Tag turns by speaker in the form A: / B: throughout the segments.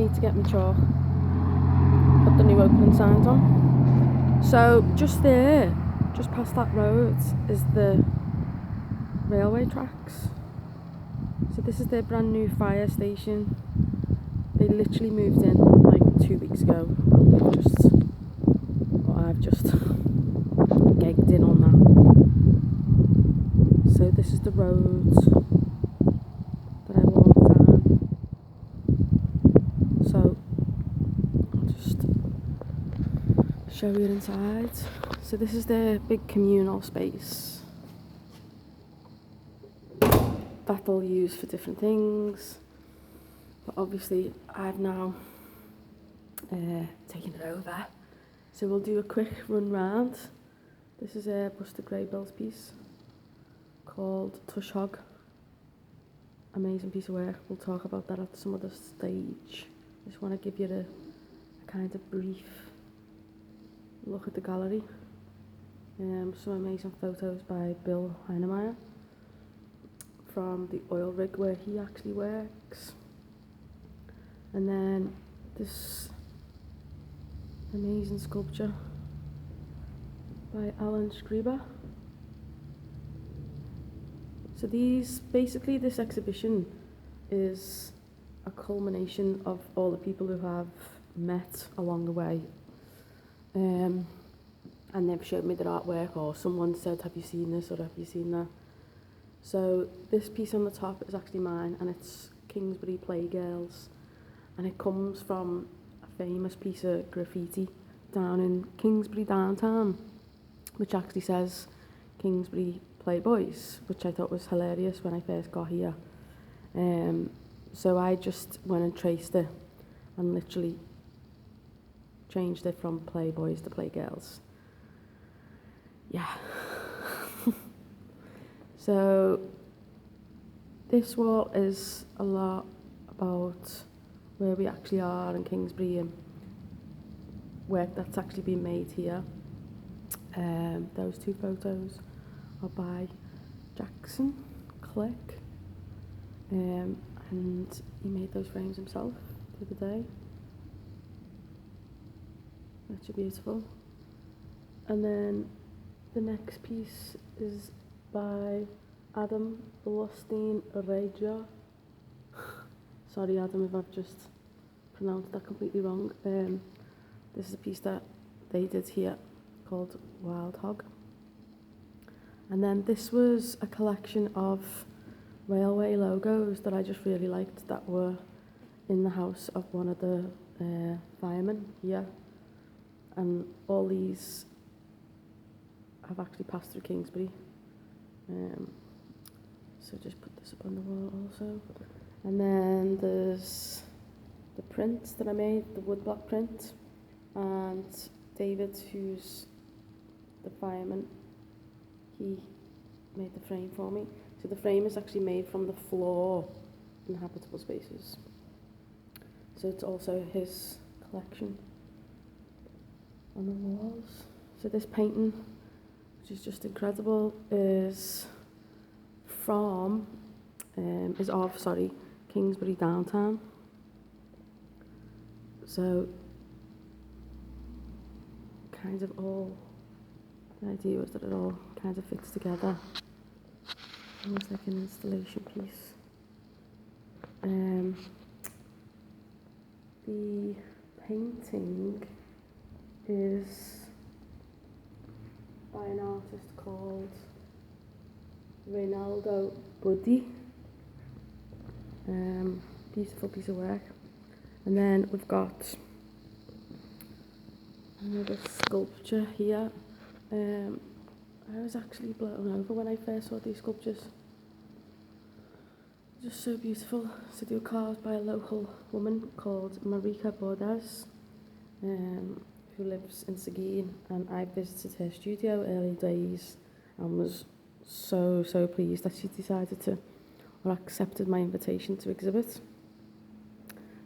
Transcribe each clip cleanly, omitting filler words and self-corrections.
A: need to get me chalk. Put the new opening signs on. So just there, just past that road, is the railway tracks. So this is their brand new fire station. They literally moved in like 2 weeks ago. I've just gegged in on that. So this is the road that I walk down. So I'll just show you inside. So this is their big communal space that they'll use for different things. But obviously I've now taken it over. So we'll do a quick run round. This is a Buster Graybill's piece called Tush Hog. Amazing piece of work. We'll talk about that at some other stage. Just want to give you a kind of brief look at the gallery. Some amazing photos by Bill Heinemeyer from the oil rig where he actually works. And then this amazing sculpture by Alan Schreiber. So basically this exhibition is a culmination of all the people who have met along the way. And they've showed me their artwork, or someone said, have you seen this or have you seen that? So this piece on the top is actually mine, and it's Kingsbury Playgirls. And it comes from a famous piece of graffiti down in Kingsbury downtown, which actually says Kingsbury Playboys, which I thought was hilarious when I first got here. So I just went and traced it and literally changed it from Playboys to Playgirls. Yeah. So this wall is a lot about where we actually are in Kingsbury and work that's actually been made here. Those two photos are by Jackson Click, and he made those frames himself the other day. That's beautiful. And then the next piece is by Adam Blustein-Regia. Sorry Adam if I've just pronounced that completely wrong. This is a piece that they did here called Wild Hog. And then this was a collection of railway logos that I just really liked that were in the house of one of the firemen here. And all these have actually passed through Kingsbury. So just put this up on the wall also. And then there's the print that I made, the woodblock print. And David, who's the fireman, he made the frame for me. So the frame is actually made from the floor in Habitable Spaces. So it's also his collection on the walls. So this painting, which is just incredible, is of Kingsbury downtown. So kind of all, the idea was that it all kind of fits together, almost like an installation piece. The painting is by an artist called Reynaldo Buddy. Beautiful piece of work. And then we've got another sculpture here. I was actually blown over when I first saw these sculptures. Just so beautiful. So they were carved by a local woman called Marika Bordes, who lives in Seguin, and I visited her studio early days and was so pleased that she decided to, or accepted my invitation to exhibit.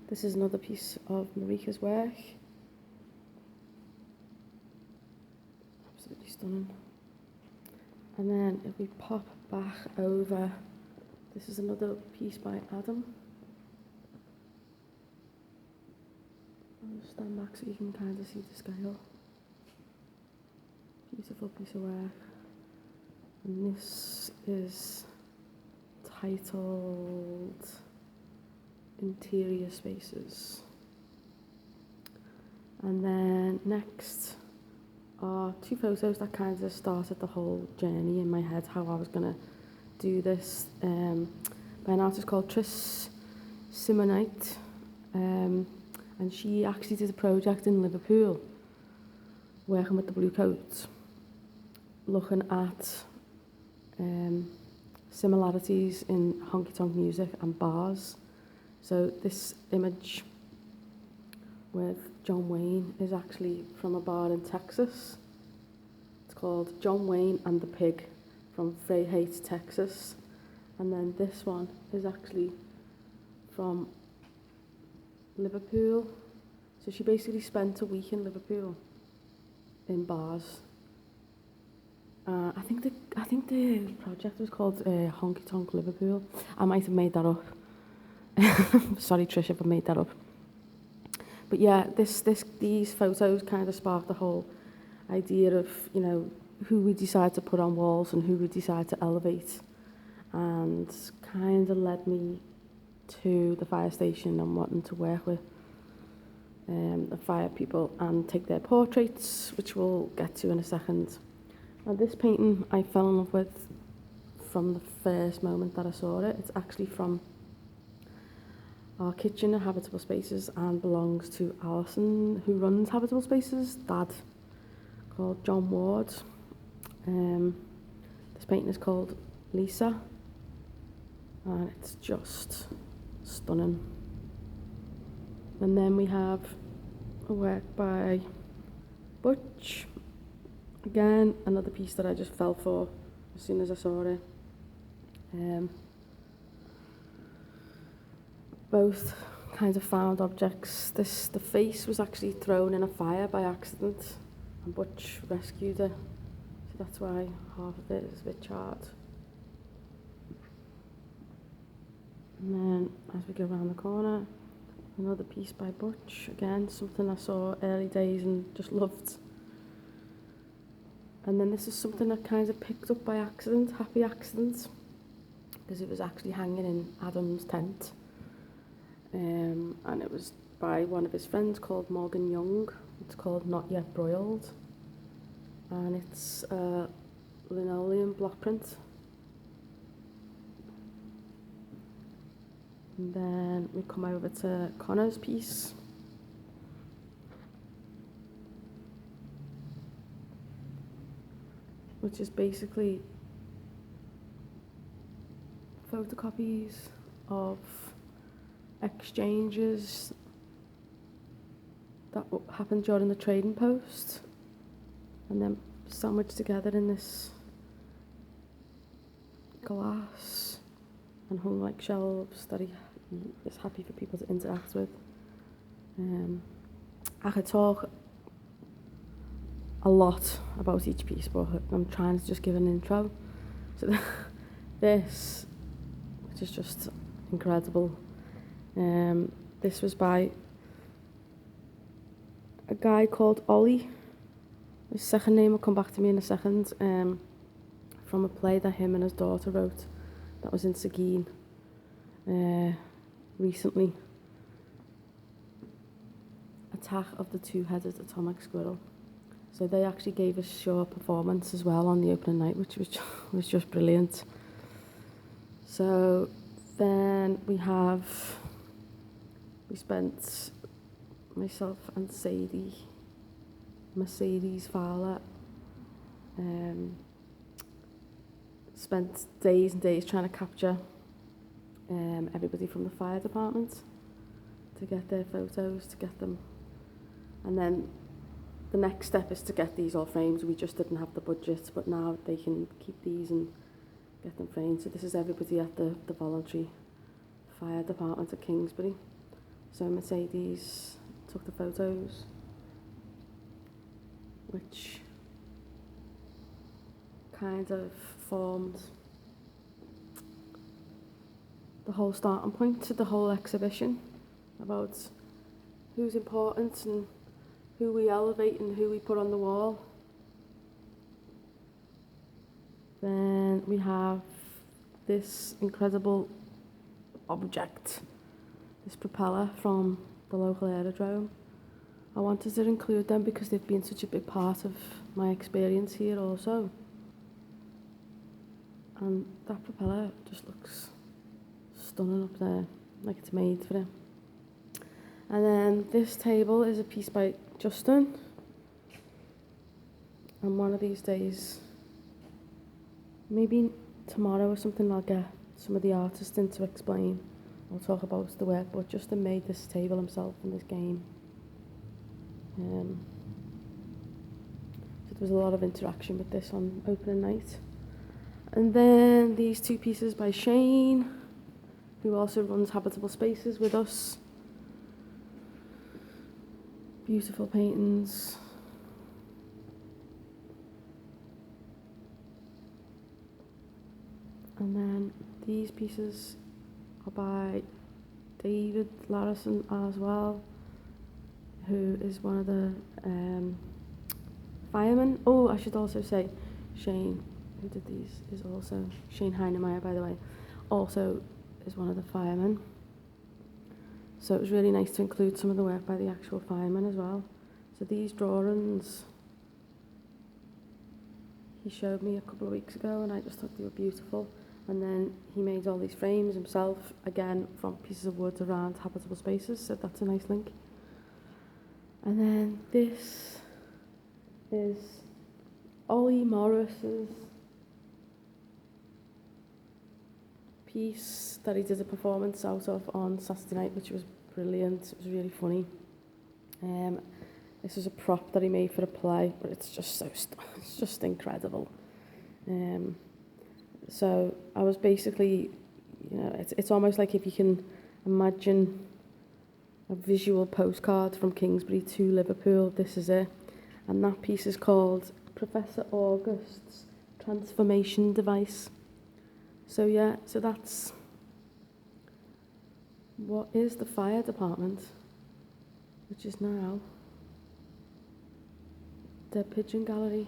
A: This is another piece of Marika's work. Absolutely stunning. And then if we pop back over, this is another piece by Adam. I'll just stand back so you can kind of see the scale. Beautiful piece of work. And this is titled Interior Spaces. And then next are two photos that kind of started the whole journey in my head, how I was going to do this, by an artist called Tris Simonite. And she actually did a project in Liverpool, working with the Blue Coats, looking at similarities in honky-tonk music and bars. So this image with John Wayne is actually from a bar in Texas. It's called John Wayne and the Pig from Freiheit, Texas. And then this one is actually from Liverpool. So she basically spent a week in Liverpool in bars. I think the project was called Honky Tonk Liverpool. I might have made that up. Sorry, Trish, if I made that up. But yeah, these photos kind of sparked the whole idea of, you know, who we decide to put on walls and who we decide to elevate, and kind of led me to the fire station and wanting to work with the fire people and take their portraits, which we'll get to in a second. Now, this painting I fell in love with from the first moment that I saw it. It's actually from our kitchen at Habitable Spaces and belongs to Alison, who runs Habitable Spaces' dad, called John Ward. This painting is called Lisa, and it's just stunning. And then we have a work by Butch. Again, another piece that I just fell for as soon as I saw it. Both kinds of found objects. The face was actually thrown in a fire by accident, and Butch rescued it. So that's why half of it is a bit charred. And then as we go around the corner, another piece by Butch. Again, something I saw early days and just loved. And then this is something I kind of picked up by accident, happy accident, because it was actually hanging in Adam's tent. And it was by one of his friends called Morgan Young. It's called Not Yet Broiled. And it's a linoleum block print. And then we come over to Connor's piece. Which is basically photocopies of exchanges that happened during the trading post, and then sandwiched together in this glass and hung like shelves that he is happy for people to interact with. I could talk a lot about each piece, but I'm trying to just give an intro. So this, which is just incredible. This was by a guy called Ollie. His second name will come back to me in a second. From a play that him and his daughter wrote that was in Seguin recently. Attack of the Two-Headed Atomic Squirrel. So they actually gave a short performance as well on the opening night, which was just brilliant. So then we spent, myself and Mercedes Fowler, spent days and days trying to capture everybody from the fire department to get their photos, to get them. And then the next step is to get these all framed. We just didn't have the budget, but now they can keep these and get them framed. So this is everybody at the voluntary fire department at Kingsbury. So Mercedes took the photos, which kind of formed the whole starting point to the whole exhibition, about who's important and who we elevate and who we put on the wall. Then we have this incredible object, this propeller from the local aerodrome. I wanted to include them because they've been such a big part of my experience here also. And that propeller just looks stunning up there, like it's made for it. And then this table is a piece by Justin. And one of these days, maybe tomorrow or something, I'll get some of the artists in to explain. I'll talk about the work, but Justin made this table himself in this game. So there was a lot of interaction with this on opening night. And then these two pieces by Shane, who also runs Habitable Spaces with us. Beautiful paintings. And then these pieces are by David Larison as well, who is one of the firemen. Oh, I should also say Shane, who did these, is also, Shane Heinemeyer, by the way, also is one of the firemen. So it was really nice to include some of the work by the actual firemen as well. So these drawings he showed me a couple of weeks ago, and I just thought they were beautiful. And then he made all these frames himself, again from pieces of wood around Habitable Spaces, so that's a nice link. And then this is Ollie Morris's piece that he did a performance out of on Saturday night, which was brilliant. It was really funny. This is a prop that he made for a play, but it's just it's just incredible. So I was basically, it's almost like if you can imagine a visual postcard from Kingsbury to Liverpool, this is it. And that piece is called Professor August's Transformation Device. So yeah, so that's what is the fire department, which is now the Pigeon Gallery.